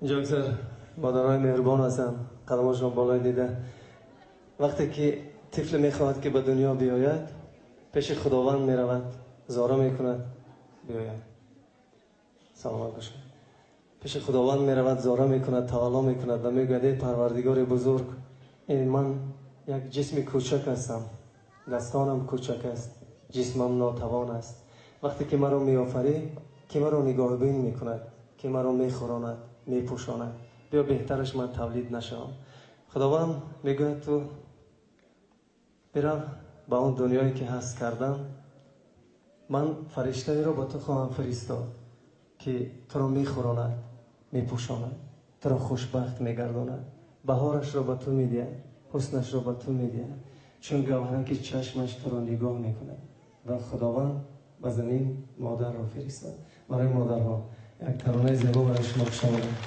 اینجا اکثر مادرای مهربان هستن، قدماشون بالای دیده. وقتی که طفل میخواهد که به دنیا بیاید، پیش خداوند میرود، زارا میکند بیاید. سلامت باشد. پیش خداوند میرود، زارا میکند، توالا میکند و میگوید ای پروردگار بزرگ، این من یک جسم کوچک هستم، دستانم کوچک است، جسمم ناتوان است. وقتی که مرا میآفری، که مرا نگاه بین میکند، که مرا میخوراند، میپوشاند، بیا بهترش من تولید نشوم. خداوند میگوید تو برو با اون دنیایی که هست کردم، من فرشته را با تو خواهم فرستاد که تو را میخوراند، میپوشاند، تو را خوشبخت میگرداند، بهارش را به تو میدهد، حسنش را به تو میدهد، چون گوهره که چشمش تو را نگاه میکند. و خداوند به زمین مادر را فرستاد. برای مادرها یک ترانه زیبا برای شما پیشنهاد می‌کنم.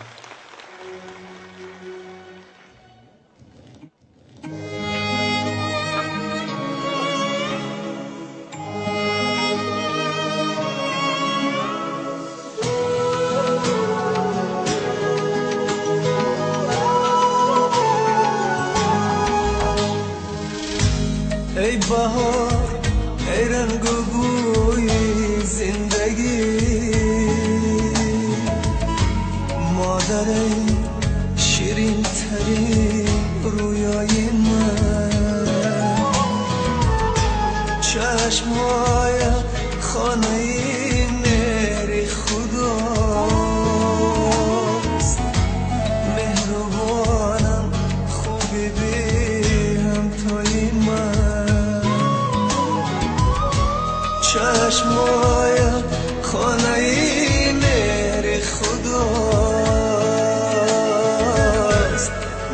ای بهار، ای رنگ و بوی زندگی، مادر ای شیرین ترین رویای من، چشمهای خانه مهر خداست، مهربانم خوبی بی همتای من، چشمای خانه مهر خداست،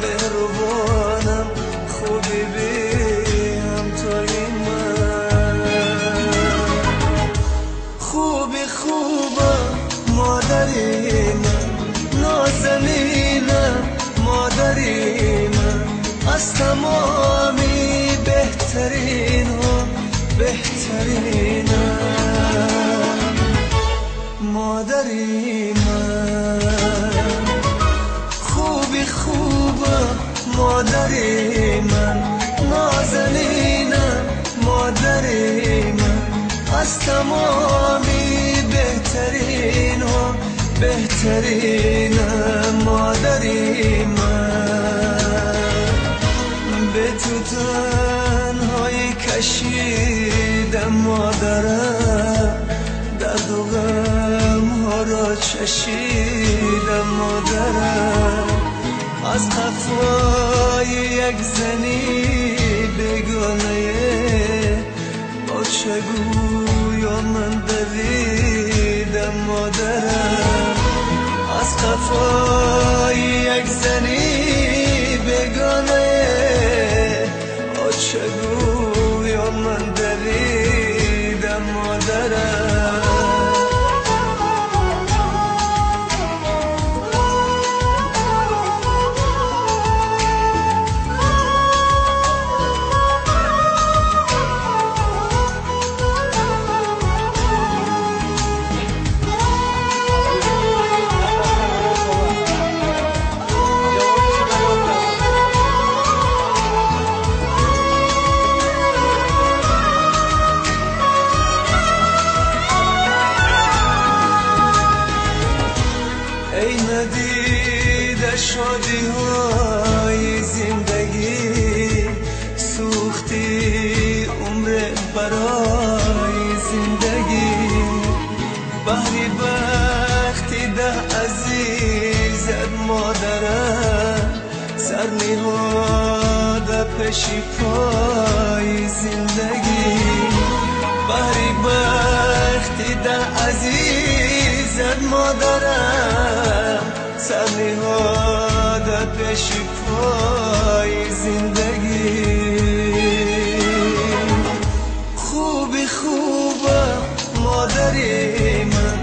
مهربانم خوبی بی همتای من، خوبی خوبم مادری من، نازنینم مادری من، از تمامی بهترین ها بهترینم، مادری من، خوبی خوبم مادری من، نازنینم مادری من، از تمامی بهترین ها بهترینم، مادری من، به تو تنهایی کشیدم مادرم، درد و غم ها را چشیدم مادرم، از قفای یک زنی بگانه با چگویا من دویدم مادرم، از قفای یک زنی بگانه با چگویا من دویدم مادرم. ای ندیده شادی های زندگی، سوختی عمر برای زندگی، بحری بختی ده عزیزت مادرم، سر نهاده پیشی پای زندگی، بحری بختی ده عزیزت مادرم، سر نهاده پیشی پای زندگی، خوبی خوبم مادری من،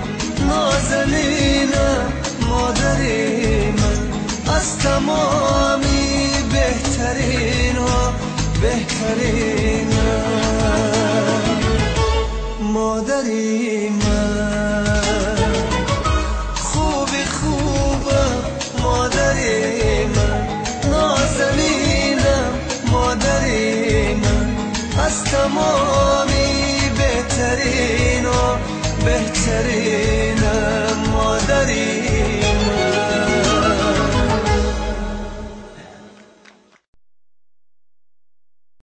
نازنینم مادری من، از تمامی بهترین ها بهترینم، مادری من، خوبی تمامی بهترین و بهترین